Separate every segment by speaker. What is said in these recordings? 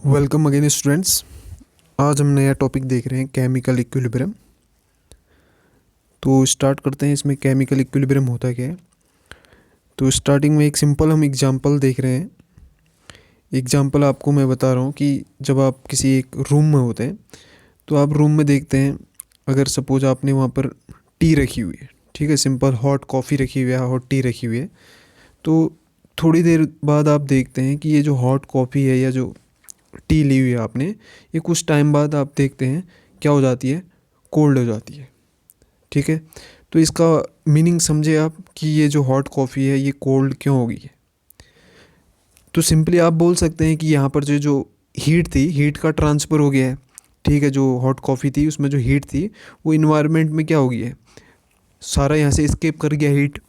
Speaker 1: Welcome again students. आज हम नया टॉपिक देख रहे हैं केमिकल इक्विलिब्रियम। तो स्टार्ट करते हैं। इसमें केमिकल इक्विलिब्रियम होता क्या है। तो स्टार्टिंग में एक सिंपल हम एग्जांपल देख रहे हैं। एग्जांपल आपको मैं बता रहा हूँ कि जब आप किसी एक रूम में होते हैं तो आप रूम में देखते हैं, अगर सपोज आपने वहाँ पर टी रखी हुई है, ठीक है, सिंपल हॉट कॉफ़ी रखी हुई है, हॉट टी रखी हुई है। तो थोड़ी देर बाद आप देखते हैं कि ये जो हॉट कॉफ़ी है या जो टी ली हुई है आपने, ये कुछ टाइम बाद आप देखते हैं क्या हो जाती है, कोल्ड हो जाती है। ठीक है, तो इसका मीनिंग समझे आप कि ये जो हॉट कॉफ़ी है ये कोल्ड क्यों हो गई है। तो सिंपली आप बोल सकते हैं कि यहाँ पर जो जो हीट थी, हीट का ट्रांसफ़र हो गया है। ठीक है, जो हॉट कॉफ़ी थी उसमें जो हीट थी वो इन्वायरमेंट में क्या हो गई है, सारा यहाँ से एस्केप कर गया हीट।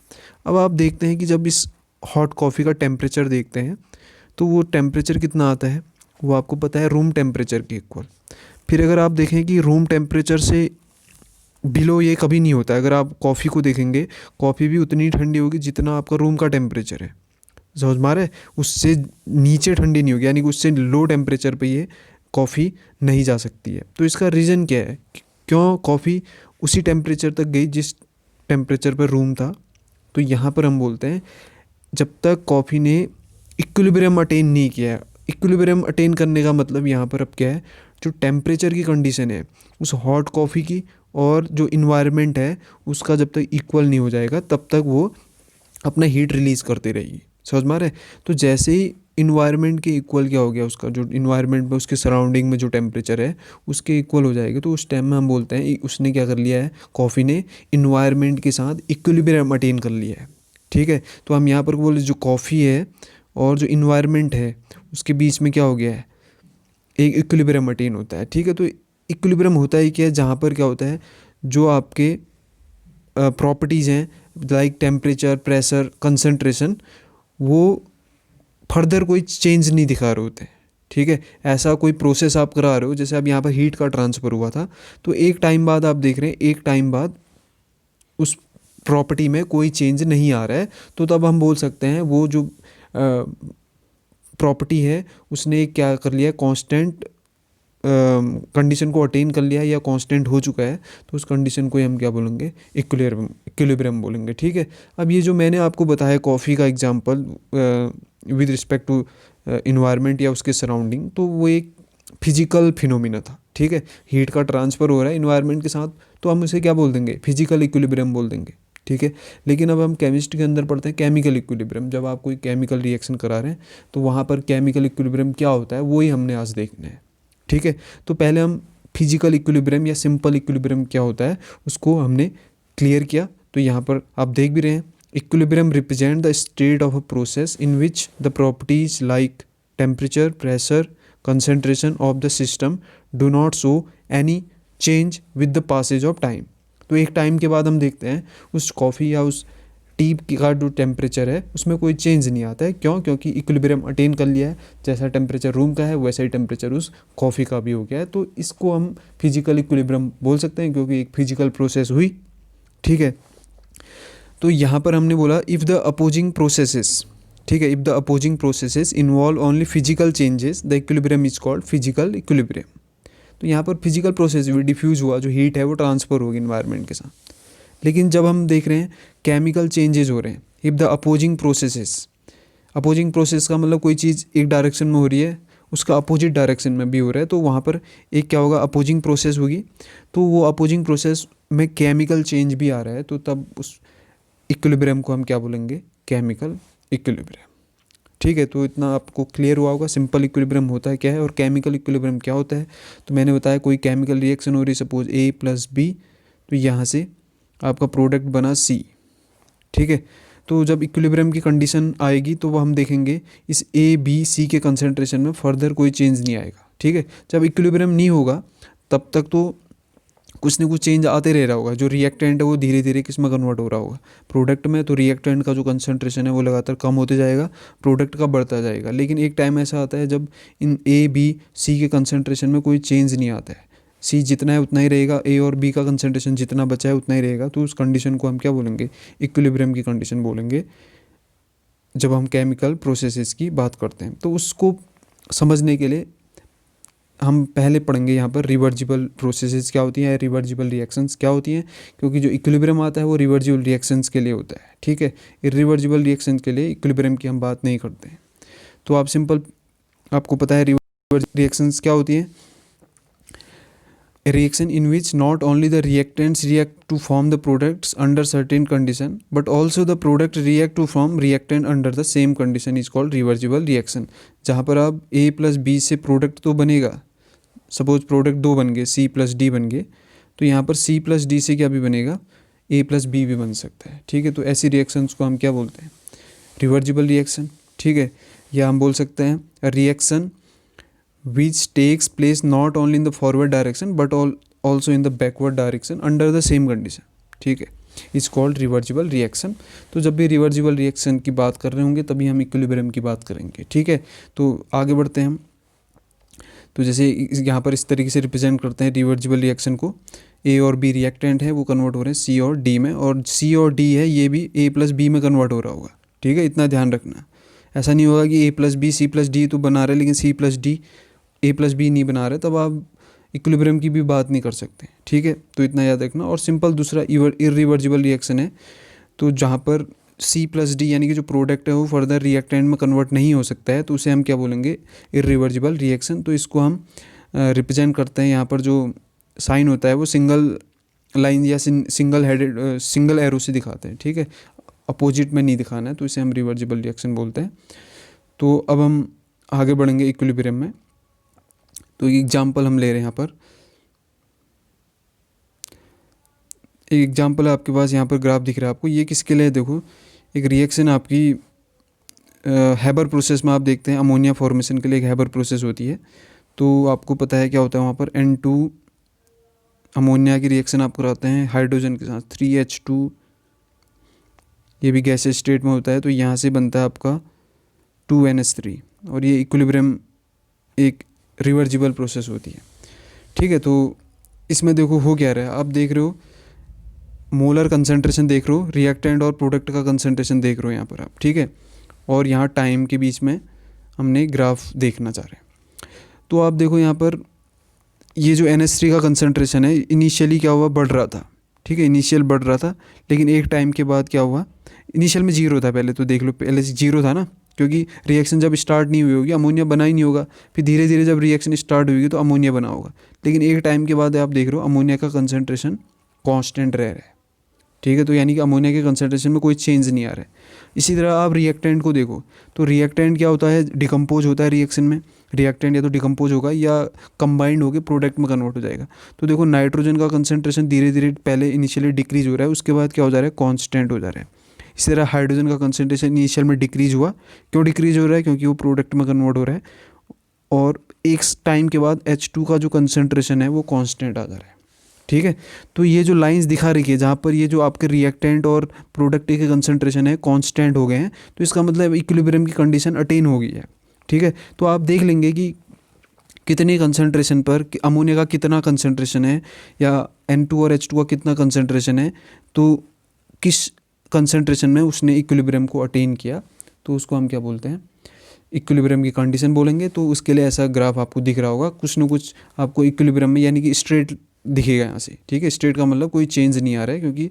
Speaker 1: अब आप देखते हैं कि जब इस हॉट कॉफ़ी का टेम्परेचर देखते हैं तो वो टेम्परेचर कितना आता है, वो आपको पता है रूम टेम्परेचर के इक्वल। फिर अगर आप देखें कि रूम टेम्परेचर से बिलो ये कभी नहीं होता है। अगर आप कॉफ़ी को देखेंगे, कॉफ़ी भी उतनी ठंडी होगी जितना आपका रूम का टेम्परेचर है। समझ में आ रहा है, उससे नीचे ठंडी नहीं होगी, यानी कि उससे लो टेम्परेचर पे ये कॉफ़ी नहीं जा सकती है। तो इसका रीज़न क्या है, क्यों कॉफ़ी उसी टेम्परेचर तक गई जिस टेम्परेचर पर रूम था। तो यहाँ पर हम बोलते हैं जब तक कॉफ़ी ने इक्विलिब्रियम अटेन नहीं किया है। इक्विलिब्रियम अटेन करने का मतलब यहाँ पर अब क्या है, जो टेम्परेचर की कंडीशन है उस हॉट कॉफ़ी की और जो इन्वायरमेंट है उसका जब तक इक्वल नहीं हो जाएगा तब तक वो अपना हीट रिलीज़ करती रहेगी। समझ में आ रहा है। तो जैसे ही इन्वायरमेंट के इक्वल क्या हो गया, उसका जो इन्वायरमेंट में उसके सराउंडिंग में जो टेम्परेचर है उसके इक्वल हो जाएगा, तो उस टाइम में हम बोलते हैं उसने क्या कर लिया है, कॉफ़ी ने इन्वायरमेंट के साथ इक्विलिब्रियम अटेन कर लिया है। ठीक है, तो हम यहाँ पर बोले जो कॉफ़ी है और जो इन्वायरमेंट है उसके बीच में क्या हो गया है, एक इक्विलिब्रियम अटेन होता है। ठीक है, तो इक्विलिब्रियम होता है क्या है, जहाँ पर क्या होता है, जो आपके प्रॉपर्टीज़ हैं लाइक टेम्परेचर, प्रेशर, कंसंट्रेशन, वो फर्दर कोई चेंज नहीं दिखा रहे होते हैं। ठीक है, ऐसा कोई प्रोसेस आप करा रहे हो, जैसे अब यहाँ पर हीट का ट्रांसफ़र हुआ था, तो एक टाइम बाद आप देख रहे हैं, एक टाइम बाद उस प्रॉपर्टी में कोई चेंज नहीं आ रहा है, तो तब हम बोल सकते हैं वो जो प्रॉपर्टी है उसने क्या कर लिया, कांस्टेंट कंडीशन को अटेन कर लिया है या कांस्टेंट हो चुका है। तो उस कंडीशन को ही हम क्या बोलेंगे, इक्विलिब्रियम बोलेंगे। ठीक है, अब ये जो मैंने आपको बताया कॉफ़ी का example with respect to environment या उसके सराउंडिंग, तो वो एक फिजिकल फिनोमिना था। ठीक है, हीट का ट्रांसफ़र हो रहा है इन्वायरमेंट के साथ, तो हम उसे क्या बोल देंगे, फिजिकल इक्विलिब्रियम बोल देंगे। ठीक है, लेकिन अब हम केमिस्ट्री के अंदर पढ़ते हैं केमिकल इक्विलिब्रियम। जब आप कोई केमिकल रिएक्शन करा रहे हैं तो वहाँ पर केमिकल इक्विलिब्रियम क्या होता है वही हमने आज देखना है। ठीक है, तो पहले हम फिजिकल इक्विलिब्रियम या सिंपल इक्विलिब्रियम क्या होता है उसको हमने क्लियर किया। तो यहाँ पर आप देख भी रहे हैं, equilibrium represent the state of a process in which the properties like temperature, pressure, concentration of the system do not show any change with the passage of time. तो एक टाइम के बाद हम देखते हैं उस कॉफ़ी या उस टी का जो टेम्परेचर है उसमें कोई चेंज नहीं आता है। क्यों? क्योंकि इक्विलिब्रियम अटेन कर लिया है। जैसा टेम्परेचर रूम का है वैसा ही टेम्परेचर उस कॉफ़ी का भी हो गया है। तो इसको हम फिजिकल इक्विलिब्रियम बोल सकते हैं, क्योंकि एक फिजिकल प्रोसेस हुई। ठीक है, तो यहाँ पर हमने बोला इफ़ द अपोजिंग प्रोसेसेस, ठीक है, if the opposing processes involve only physical changes the equilibrium is called physical equilibrium. तो यहाँ पर फिजिकल प्रोसेस भी डिफ्यूज़ हुआ, जो हीट है वो ट्रांसफ़र होगी इन्वायरमेंट के साथ। लेकिन जब हम देख रहे हैं केमिकल चेंजेस हो रहे हैं, if the opposing processes, opposing process का मतलब कोई चीज़ एक डायरेक्शन में हो रही है उसका अपोजिट डायरेक्शन में भी हो रहा है, तो वहाँ पर एक क्या होगा, अपोजिंग प्रोसेस होगी। तो वो अपोजिंग प्रोसेस में केमिकल चेंज भी आ रहा है, तो तब उस इक्विलिब्रियम को हम क्या बोलेंगे, केमिकल इक्विलिब्रियम। ठीक है, तो इतना आपको क्लियर हुआ होगा सिंपल इक्विलिब्रियम होता है क्या है और केमिकल इक्विलिब्रियम क्या होता है। तो मैंने बताया कोई केमिकल रिएक्शन हो रही है, सपोज A+B, तो यहाँ से आपका प्रोडक्ट बना C। ठीक है, तो जब इक्विलिब्रियम की कंडीशन आएगी तो वो हम देखेंगे इस A, B, C के कंसंट्रेशन में फर्दर कोई चेंज नहीं आएगा। ठीक है, जब इक्विलिब्रियम नहीं होगा तब तक तो कुछ ना कुछ चेंज आते रह रहा होगा। जो रिएक्टेंट है वो धीरे धीरे किस में कन्वर्ट हो रहा होगा, प्रोडक्ट में। तो रिएक्टेंट का जो कंसंट्रेशन है वो लगातार कम होते जाएगा, प्रोडक्ट का बढ़ता जाएगा। लेकिन एक टाइम ऐसा आता है जब इन A, B, C के कंसंट्रेशन में कोई चेंज नहीं आता है, C जितना है उतना ही रहेगा, A और B का कंसंट्रेशन जितना बचा है उतना ही रहेगा। तो उस कंडीशन को हम क्या बोलेंगे, इक्विलिब्रियम की कंडीशन बोलेंगे जब हम केमिकल प्रोसेसेस की बात करते हैं। तो उसको समझने के लिए हम पहले पढ़ेंगे यहाँ पर रिवर्जिबल प्रोसेसेस क्या होती हैं, रिवर्जिबल रिएक्शंस क्या होती हैं, क्योंकि जो इक्विलिब्रियम आता है वो रिवर्जिबल रिएक्शंस के लिए होता है, ठीक है। इर्रिवर्जिबल रिएक्शन के लिए इक्विलिब्रियम की हम बात नहीं करते हैं। तो आप सिंपल, आपको पता है रिवर्जिबल रिएक्शंस क्या होती हैं। A reaction in which not only the reactants react to form the products under certain condition but also the product react to form reactant under the same condition is called reversible reaction। जहाँ पर आप A plus B से product तो बनेगा, suppose product दो बन गए, C plus D बन गए, तो यहाँ पर C प्लस डी से क्या भी बनेगा, A प्लस बी भी बन सकता है, ठीक है। तो ऐसी रिएक्शंस को हम क्या बोलते हैं, रिवर्जिबल रिएक्शन, ठीक है। या हम बोल सकते हैं reaction which takes place not only in the forward direction but also in the backward direction under the same condition, ठीक है, इज कॉल्ड रिवर्जिबल रिएक्शन। तो जब भी रिवर्जिबल रिएक्शन की बात कर रहे होंगे तभी हम इक्विलिब्रियम की बात करेंगे, ठीक है। तो आगे बढ़ते हैं हम। तो जैसे यहाँ पर इस तरीके से रिप्रेजेंट करते हैं रिवर्जिबल रिएक्शन को, ए और बी रिएक्टेंट है वो कन्वर्ट हो रहे हैं सी और डी में, और सी और डी है ये भी ए प्लस बी में कन्वर्ट हो रहा होगा, ठीक है। इतना ध्यान रखना, ऐसा नहीं होगा कि A plus B C plus D तो बना रहे लेकिन C plus D A plus B नहीं बना रहे, तब आप इक्विलिब्रियम की भी बात नहीं कर सकते, ठीक है। तो इतना याद रखना। और सिंपल दूसरा इर्रिवर्जिबल रिएक्शन है, तो जहाँ पर सी प्लस डी यानी कि जो प्रोडक्ट है वो फर्दर रिएक्टेंट में कन्वर्ट नहीं हो सकता है, तो उसे हम क्या बोलेंगे, इर्रिवर्जिबल रिएक्शन। तो इसको हम रिप्रेजेंट करते हैं, यहाँ पर जो साइन होता है वो सिंगल लाइन या सिंगल हेडेड सिंगल एरो से दिखाते हैं, ठीक है, अपोजिट में नहीं दिखाना है, तो इसे हम रिवर्जिबल रिएक्शन बोलते हैं। तो अब हम आगे बढ़ेंगे इक्विलिब्रियम में। तो एग्जाम्पल हम ले रहे हैं यहाँ पर, एक एग्जाम्पल है आपके पास, यहाँ पर ग्राफ दिख रहा है आपको, ये किसके लिए, देखो एक रिएक्शन आपकी हैबर प्रोसेस में आप देखते हैं अमोनिया फॉर्मेशन के लिए एक हैबर प्रोसेस होती है। तो आपको पता है क्या होता है वहाँ पर, N2 अमोनिया की रिएक्शन आप कराते हैं हाइड्रोजन के साथ 3H2, ये भी गैस स्टेट में होता है, तो यहाँ से बनता है आपका 2NH3, और ये इक्विलिब्रियम एक रिवर्जिबल प्रोसेस होती है, ठीक है। तो इसमें देखो हो क्या रहा है, आप देख रहे हो मोलर कंसंट्रेशन देख रहे हो, रिएक्टेंट और प्रोडक्ट का कंसंट्रेशन देख रहे हो यहाँ पर आप, ठीक है। और यहाँ टाइम के बीच में हमने ग्राफ देखना चाह रहे हैं। तो आप देखो यहाँ पर ये जो NH3 का कंसंट्रेशन है इनिशियली क्या हुआ, बढ़ रहा था, ठीक है, इनिशियल बढ़ रहा था, लेकिन एक टाइम के बाद क्या हुआ, इनिशियल में जीरो था, पहले तो देख लो, पहले जीरो था ना, क्योंकि रिएक्शन जब स्टार्ट नहीं हुई होगी अमोनिया बना ही नहीं होगा, फिर धीरे धीरे जब रिएक्शन स्टार्ट हुई तो अमोनिया बना होगा, लेकिन एक टाइम के बाद आप देख रहे हो अमोनिया का कंसंट्रेशन कांस्टेंट रह रहा है, ठीक है। तो यानी कि अमोनिया के कंसंट्रेशन में कोई चेंज नहीं आ रहा है। इसी तरह आप रिएक्टेंट को देखो, तो रिएक्टेंट क्या होता है, डिकम्पोज होता है रिएक्शन में, रिएक्टेंट या तो डिकम्पोज होगा या कंबाइंड होकर प्रोडक्ट में कन्वर्ट हो जाएगा। तो देखो नाइट्रोजन का कंसंट्रेशन धीरे धीरे पहले इनिशियली डिक्रीज हो रहा है, उसके बाद क्या हो जा रहा है, कॉन्स्टेंट हो जा रहा है। इसी तरह हाइड्रोजन का कंसंट्रेशन इनिशियल में डिक्रीज हुआ, क्यों डिक्रीज हो रहा है, क्योंकि वो प्रोडक्ट में कन्वर्ट हो रहा है, और एक टाइम के बाद H2 का जो कंसंट्रेशन है वो कांस्टेंट आ जा रहा है, ठीक है। तो ये जो लाइंस दिखा रही है जहाँ पर ये जो आपके रिएक्टेंट और प्रोडक्ट के कंसंट्रेशन है कांस्टेंट हो गए हैं, तो इसका मतलब इक्विलिब्रियम की कंडीशन अटेन हो गई है, ठीक है। तो आप देख लेंगे कि कितने कंसंट्रेशन पर अमोनिया का कितना कंसंट्रेशन है, या N2 और H2 का कितना कंसंट्रेशन है, तो किस कंसंट्रेशन में उसने इक्विलिब्रियम को अटेन किया, तो उसको हम क्या बोलते हैं, इक्विलिब्रियम की कंडीशन बोलेंगे। तो उसके लिए ऐसा ग्राफ आपको दिख रहा होगा, कुछ ना कुछ आपको इक्विलिब्रियम में यानी कि स्ट्रेट दिखेगा यहाँ से, ठीक है। स्ट्रेट का मतलब कोई चेंज नहीं आ रहा है, क्योंकि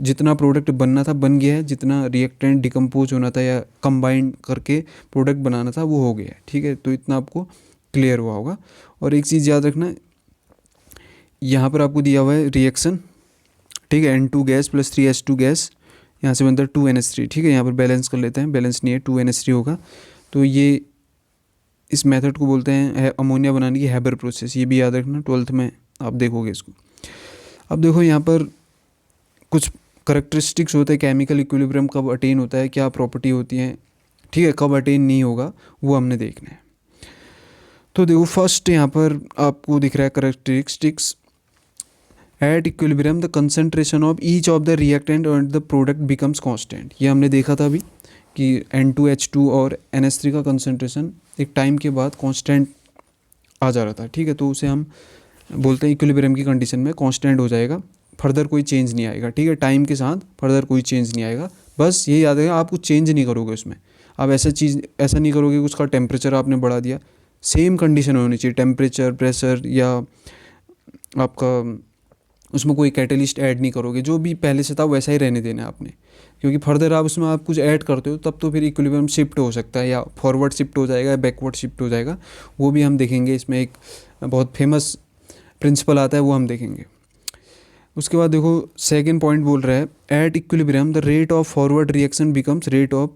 Speaker 1: जितना प्रोडक्ट बनना था बन गया है, जितना रिएक्टेंट डिकम्पोज होना था या कंबाइंड करके प्रोडक्ट बनाना था वो हो गया है, ठीक है। तो इतना आपको क्लियर हुआ होगा। और एक चीज़ याद रखना, यहाँ पर आपको दिया हुआ है रिएक्शन, ठीक है, N2 gas plus 3H2 gas, यहाँ से बनता है 2NH3, ठीक है। यहाँ पर बैलेंस कर लेते हैं, बैलेंस नहीं है, 2NH3 होगा। तो ये इस मेथड को बोलते हैं अमोनिया बनाने की हैबर प्रोसेस, ये भी याद रखना, 12th में आप देखोगे इसको। अब देखो यहाँ पर कुछ करेक्टरिस्टिक्स होते हैं, केमिकल इक्विलिब्रियम कब अटेन होता है, क्या प्रॉपर्टी होती है, ठीक है, कब अटेन नहीं होगा वो हमने देखना है। तो देखो फर्स्ट यहाँ पर आपको दिख रहा है characteristics, eight equilibrium the concentration of each of the reactant and the product becomes constant. ये हमने देखा था अभी कि N2H2 और NH3 का कंसंट्रेशन एक टाइम के बाद कांस्टेंट आ जा रहा था, ठीक है। तो उसे हम बोलते हैं इक्विलिब्रियम की कंडीशन में कांस्टेंट हो जाएगा, फर्दर कोई चेंज नहीं आएगा, ठीक है, टाइम के साथ फर्दर कोई चेंज नहीं आएगा। बस ये याद रखिएगा, आप कुछ चेंज नहीं करोगे उसमें, आप ऐसा नहीं करोगे कि उसका टेम्परेचर आपने बढ़ा दिया, सेम कंडीशन होनी चाहिए, टेम्परेचर, प्रेशर, या आपका उसमें कोई कैटलिस्ट ऐड नहीं करोगे, जो भी पहले से था वैसा ही रहने देना है आपने, क्योंकि फर्दर आप उसमें आप कुछ ऐड करते हो तब तो फिर इक्विलिब्रियम शिफ्ट हो सकता है, या फॉरवर्ड शिफ्ट हो जाएगा या बैकवर्ड शिफ्ट हो जाएगा, वो भी हम देखेंगे। इसमें एक बहुत फेमस प्रिंसिपल आता है, वो हम देखेंगे। उसके बाद देखो सेकेंड पॉइंट बोल रहा है, at equilibrium the rate of forward reaction becomes rate of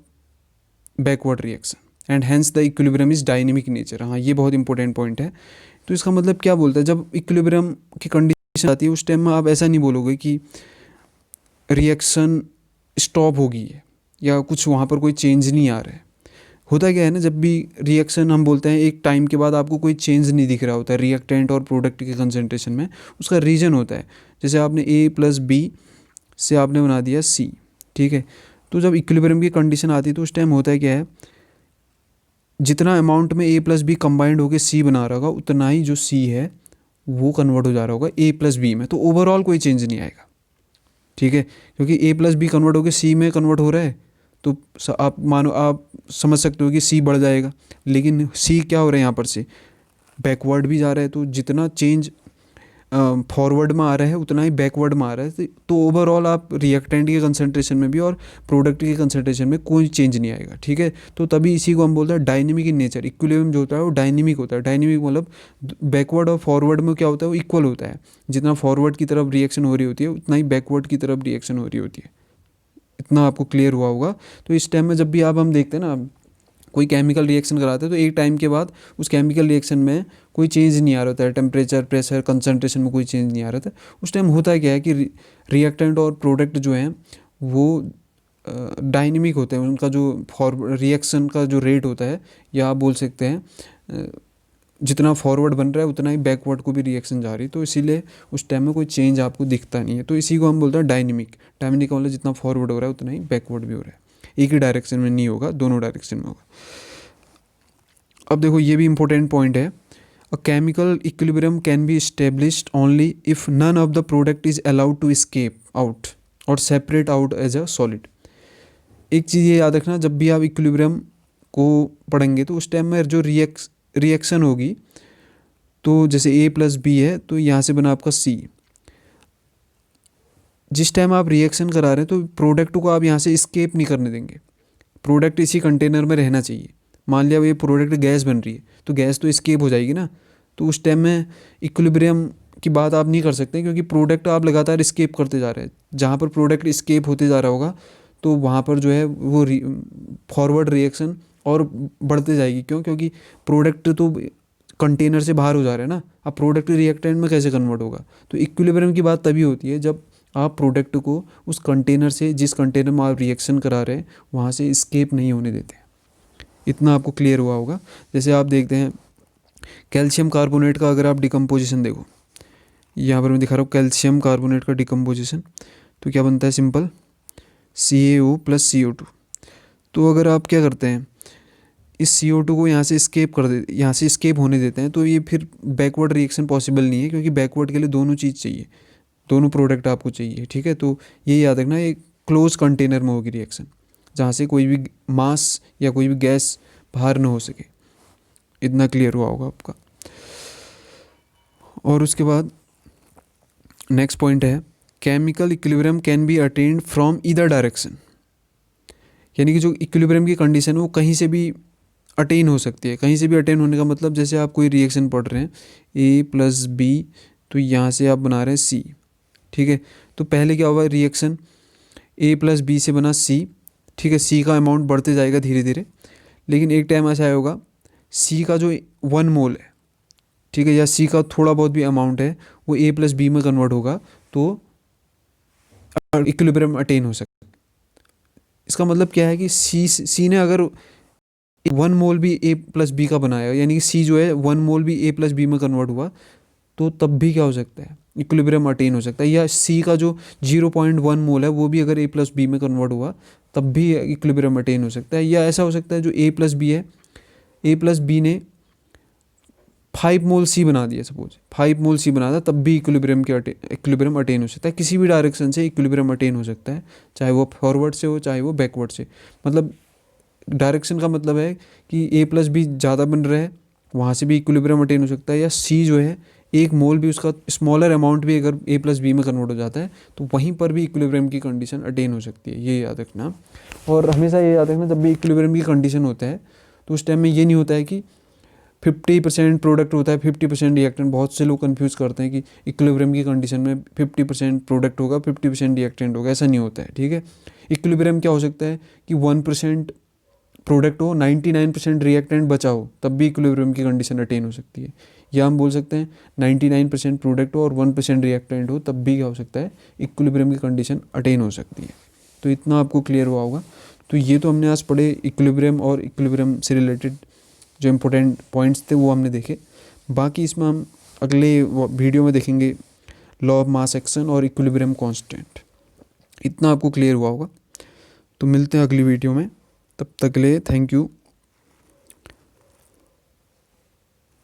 Speaker 1: backward reaction and hence the equilibrium is dynamic nature. हाँ, ये बहुत इंपॉर्टेंट पॉइंट है। तो इसका मतलब क्या बोलता है, जब इक्विलिब्रियम की कंडीशन आती है उस टाइम में आप ऐसा नहीं बोलोगे कि रिएक्शन स्टॉप होगी है या कुछ वहाँ पर कोई चेंज नहीं आ रहा है। होता क्या है ना, जब भी रिएक्शन हम बोलते हैं एक टाइम के बाद आपको कोई चेंज नहीं दिख रहा होता है रिएक्टेंट और प्रोडक्ट के कंसंट्रेशन में, उसका रीज़न होता है। जैसे आपने A + B से आपने बना दिया C, ठीक है। तो जब इक्विलिब्रियम की कंडीशन आती है तो उस टाइम होता है क्या है, जितना अमाउंट में A + B कंबाइंड होकर C बना रहा होगा उतना ही जो C है वो कन्वर्ट हो जा रहा होगा A + B में, तो ओवरऑल कोई चेंज नहीं आएगा, ठीक है। क्योंकि A + B कन्वर्ट होकर C में कन्वर्ट हो रहा है, तो आप मानो, आप समझ सकते हो कि C बढ़ जाएगा, लेकिन C क्या हो रहा है यहाँ पर से बैकवर्ड भी जा रहा है, तो जितना चेंज फॉरवर्ड में आ रहा है उतना ही बैकवर्ड में आ रहा है, तो ओवरऑल आप रिएक्टेंट के कंसंट्रेशन में भी और प्रोडक्ट के कंसंट्रेशन में कोई चेंज नहीं आएगा, ठीक है। तो तभी इसी को हम बोलते हैं डायनेमिक इन नेचर। इक्विलिब्रियम जो होता है वो डायनेमिक होता है। डायनेमिक मतलब बैकवर्ड और फॉरवर्ड में क्या होता है, वो इक्वल होता है। जितना फॉरवर्ड की तरफ रिएक्शन हो रही होती है उतना ही बैकवर्ड की तरफ रिएक्शन हो रही होती है। इतना आपको क्लियर हुआ होगा। तो इस टाइम में जब भी आप हम देखते हैं ना कोई केमिकल रिएक्शन कराते हैं तो एक टाइम के बाद उस केमिकल रिएक्शन में कोई चेंज नहीं आ रहा होता है, टेम्परेचर, प्रेशर, कंसंट्रेशन में कोई चेंज नहीं आ रहा था। उस टाइम होता क्या है कि रिएक्टेंट और प्रोडक्ट जो हैं वो डायनेमिक होते हैं, उनका जो रिएक्शन का जो रेट होता है, या आप बोल सकते हैं जितना फॉरवर्ड बन रहा है उतना ही बैकवर्ड को भी रिएक्शन जा रही है, तो इसीलिए उस टाइम में कोई चेंज आपको दिखता नहीं है। तो इसी को हम बोलते हैं डायनेमिक। डायनेमिक का मतलब जितना फॉरवर्ड हो रहा है उतना ही बैकवर्ड भी हो रहा है, एक ही डायरेक्शन में नहीं होगा, दोनों डायरेक्शन में होगा। अब देखो ये भी इंपॉर्टेंट पॉइंट है, a chemical equilibrium can be established only if none of the product is allowed to escape out और separate out as a solid. एक चीज़ ये याद रखना, जब भी आप इक्विलिब्रियम को पढ़ेंगे तो उस टाइम में जो रिएक्शन होगी, तो जैसे A + B है तो यहाँ से बना आपका C। जिस टाइम आप रिएक्शन करा रहे हैं तो प्रोडक्ट को आप यहाँ से स्केप नहीं करने देंगे, प्रोडक्ट इसी कंटेनर में रहना चाहिए। मान लिया ये प्रोडक्ट गैस बन रही है तो गैस तो स्केप हो जाएगी ना, तो उस टाइम में इक्विलिब्रियम की बात आप नहीं कर सकते, क्योंकि प्रोडक्ट आप लगातार स्केप करते जा रहे हैं। जहाँ पर प्रोडक्ट स्केप होते जा रहा होगा तो वहाँ पर जो है वो फॉरवर्ड रिएक्शन और बढ़ते जाएगी। क्यों? क्योंकि प्रोडक्ट तो कंटेनर से बाहर हो जा रहा है ना, अब प्रोडक्ट रिएक्टेंट में कैसे कन्वर्ट होगा। तो इक्विलिब्रियम की बात तभी होती है जब आप प्रोडक्ट को उस कंटेनर से, जिस कंटेनर में आप रिएक्शन करा रहे हैं वहाँ से स्केप नहीं होने देते। इतना आपको क्लियर हुआ होगा। जैसे आप देखते हैं कैल्शियम कार्बोनेट का अगर आप डिकम्पोजिशन देखो, यहाँ पर मैं दिखा रहा हूँ कैल्शियम कार्बोनेट का डिकम्पोजिशन, तो क्या बनता है सिंपल CaO + CO2। तो अगर आप क्या करते हैं इस CO2 को यहाँ से स्केप कर दे, यहाँ से स्केप होने देते हैं, तो ये फिर बैकवर्ड रिएक्शन पॉसिबल नहीं है, क्योंकि बैकवर्ड के लिए दोनों चीज़ चाहिए, दोनों प्रोडक्ट आपको चाहिए, ठीक है। तो ये याद रखना, ये क्लोज कंटेनर में होगी रिएक्शन, जहाँ से कोई भी मास या कोई भी गैस बाहर ना हो सके। इतना क्लियर हुआ होगा आपका। और उसके बाद नेक्स्ट पॉइंट है chemical equilibrium can B attend from either direction. यानी कि जो इक्विलिब्रियम की कंडीशन है वो कहीं से भी अटेन हो सकती है। कहीं से भी अटेन होने का मतलब, जैसे आप कोई रिएक्शन पढ़ रहे हैं A + B, तो यहाँ से आप बना रहे हैं C, ठीक है। तो पहले क्या हुआ, रिएक्शन A + B से बना C, ठीक है। C का अमाउंट बढ़ते जाएगा धीरे धीरे, लेकिन एक टाइम ऐसा होगा C का जो 1 मोल है, ठीक है, या C का थोड़ा बहुत भी अमाउंट है वो A + B में कन्वर्ट होगा, तो इक्विलिब्रियम अटेन हो सकता है। इसका मतलब क्या है कि C ने अगर 1 मोल भी A + B का बनाया, यानी कि C जो है 1 मोल भी A + B में कन्वर्ट हुआ, तो तब भी क्या हो सकता है, इक्विलिब्रियम अटेन हो सकता है। या C का जो 0.1 मोल है वो भी अगर A + B में कन्वर्ट हुआ तब भी इक्विलिब्रियम अटेन हो सकता है। या ऐसा हो सकता है जो A + B है, A + B ने 5 मोल C बना दिया, सपोज 5 मोल C बना था, तब भी इक्विलिब्रियम अटेन हो सकता है। किसी भी डायरेक्शन से इक्विलिब्रियम अटेन हो सकता है, चाहे वो फॉरवर्ड से हो चाहे वो बैकवर्ड से। मतलब डायरेक्शन का मतलब है कि A + B ज़्यादा बन रहा है वहाँ से भी इक्विलिब्रियम अटेन हो सकता है, या सी जो है एक मोल भी उसका स्मॉलर अमाउंट भी अगर ए प्लस बी में कन्वर्ट हो जाता है तो वहीं पर भी इक्विलिब्रियम की कंडीशन अटेन हो सकती है, ये याद रखना। और हमेशा ये याद रखना जब भी इक्विलिब्रियम की कंडीशन होता है तो उस टाइम में ये नहीं होता है कि 50% प्रोडक्ट होता है 50% रिएक्टेंट। बहुत से लोग कंफ्यूज करते हैं कि इक्विलिब्रियम की कंडीशन में 50% प्रोडक्ट होगा 50% रिएक्टेंट होगा, ऐसा नहीं होता है, ठीक है। इक्विलिब्रियम क्या हो सकता है कि 1% प्रोडक्ट हो 99% रिएक्टेंट बचा हो, तब भी इक्विलिब्रियम की कंडीशन अटेन हो सकती है। या हम बोल सकते हैं 99% प्रोडक्ट हो और 1% रिएक्टेंट हो, तब भी क्या हो सकता है, इक्विलिब्रियम की कंडीशन अटेन हो सकती है। तो इतना आपको क्लियर हुआ होगा। तो ये तो हमने आज पढ़े इक्विलिब्रियम और इक्विलिब्रियम से रिलेटेड जो इम्पोर्टेंट पॉइंट्स थे वो हमने देखे। बाकी इसमें हम अगले वीडियो में देखेंगे लॉ ऑफ मास एक्शन और इक्विलिब्रियम कांस्टेंट। इतना आपको क्लियर हुआ होगा। तो मिलते हैं अगली वीडियो में, तब तक के लिए थैंक यू।